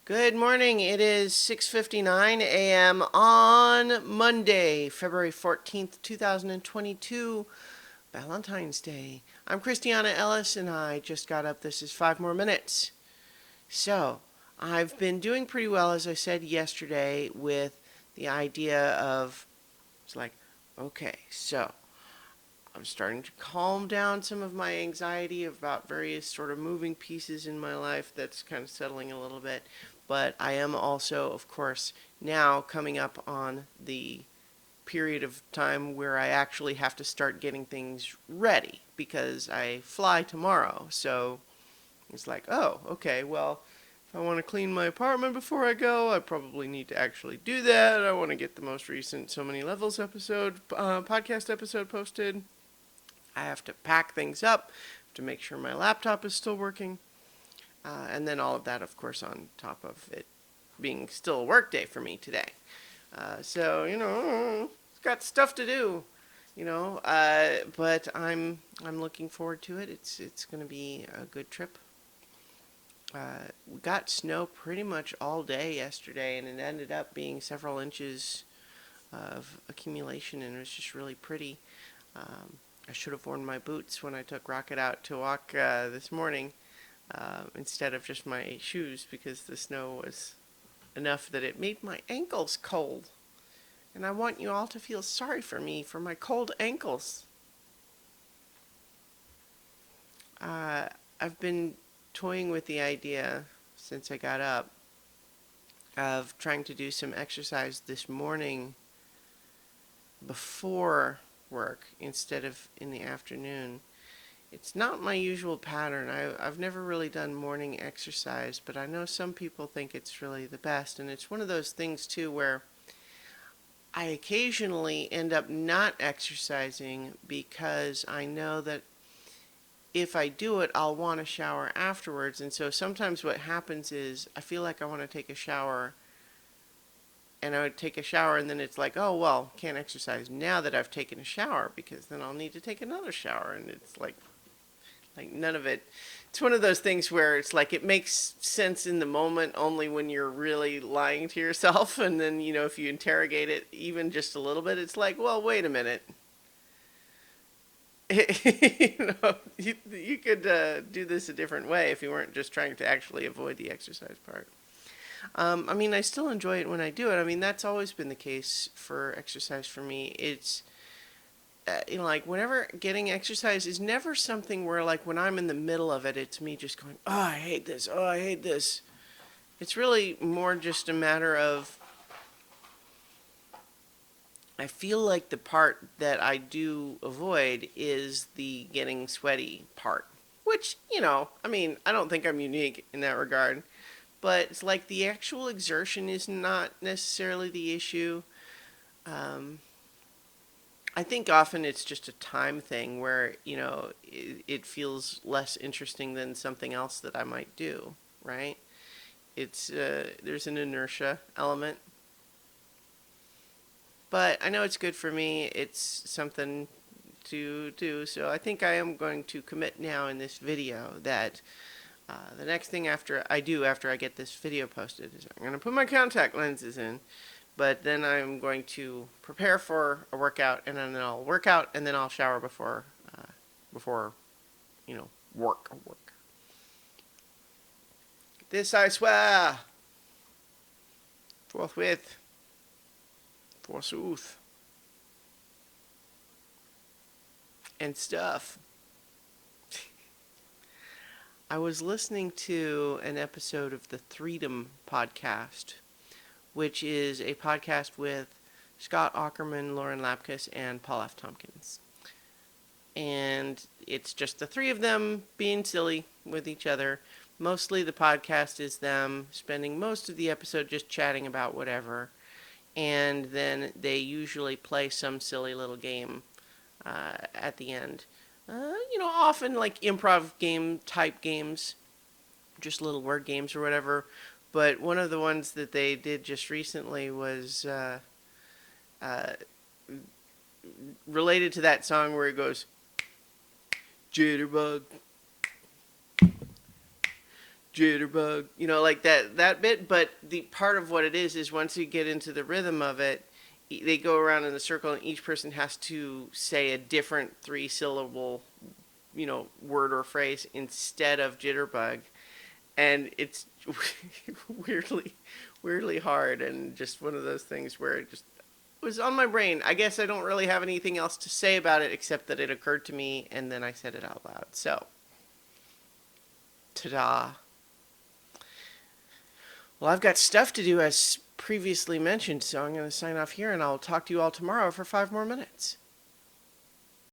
Good morning. It is 6:59 a.m. on Monday, February 14th, 2022, Valentine's Day. I'm Christiana Ellis and I just got up. This is 5 more minutes. So, I've been doing pretty well, as I said yesterday, with the idea of, it's like, okay, so I'm starting to calm down some of my anxiety about various sort of moving pieces in my life. That's kind of settling a little bit. But I am also, of course, now coming up on the period of time where I actually have to start getting things ready because I fly tomorrow. So it's like, oh, okay, well, if I want to clean my apartment before I go, I probably need to actually do that. I want to get the most recent So Many Levels podcast episode posted. I have to pack things up to make sure my laptop is still working. And then all of that, of course, on top of it being still a work day for me today. So, it's got stuff to do, but I'm looking forward to it. It's going to be a good trip. We got snow pretty much all day yesterday, and it ended up being several inches of accumulation, and it was just really pretty. I should have worn my boots when I took Rocket out to walk this morning instead of just my shoes because the snow was enough that it made my ankles cold. And I want you all to feel sorry for me for my cold ankles. I've been toying with the idea since I got up of trying to do some exercise this morning before work instead of in the afternoon. It's not my usual pattern. I've never really done morning exercise, but I know some people think it's really the best. And it's one of those things, too, where I occasionally end up not exercising because I know that if I do it, I'll want to shower afterwards. And so sometimes what happens is I feel like I want to take a shower, and I would take a shower, and then it's like, oh, well, can't exercise now that I've taken a shower because then I'll need to take another shower. And it's like none of it. It's one of those things where it's like it makes sense in the moment only when you're really lying to yourself. And then, if you interrogate it even just a little bit, it's like, well, wait a minute. You could do this a different way if you weren't just trying to actually avoid the exercise part. I still enjoy it when I do it. That's always been the case for exercise for me. It's, whenever getting exercise is never something where, like, when I'm in the middle of it, it's me just going, oh, I hate this. Oh, I hate this. It's really more just a matter of, I feel like the part that I do avoid is the getting sweaty part. Which, I don't think I'm unique in that regard. But it's like the actual exertion is not necessarily the issue. I think often it's just a time thing where, it feels less interesting than something else that I might do, right? There's an inertia element. But I know it's good for me. It's something to do. So I think I am going to commit now in this video that the next thing after I get this video posted is I'm going to put my contact lenses in. But then I'm going to prepare for a workout, and then I'll work out, and then I'll shower before work. This I swear, forthwith, forsooth, and stuff. I was listening to an episode of the Freedom podcast, which is a podcast with Scott Aukerman, Lauren Lapkus, and Paul F. Tompkins. And it's just the three of them being silly with each other. Mostly the podcast is them spending most of the episode just chatting about whatever. And then they usually play some silly little game at the end. Often like improv game type games, just little word games or whatever. But one of the ones that they did just recently was related to that song where it goes, Jitterbug, jitterbug, like that bit. But the part of what it is once you get into the rhythm of it, they go around in a circle, and each person has to say a different 3-syllable, word or phrase instead of jitterbug, and it's weirdly hard, and just one of those things where it just was on my brain. I guess I don't really have anything else to say about it except that it occurred to me, and then I said it out loud. So, ta-da. Well, I've got stuff to do as previously mentioned, so I'm going to sign off here, and I'll talk to you all tomorrow for 5 more minutes.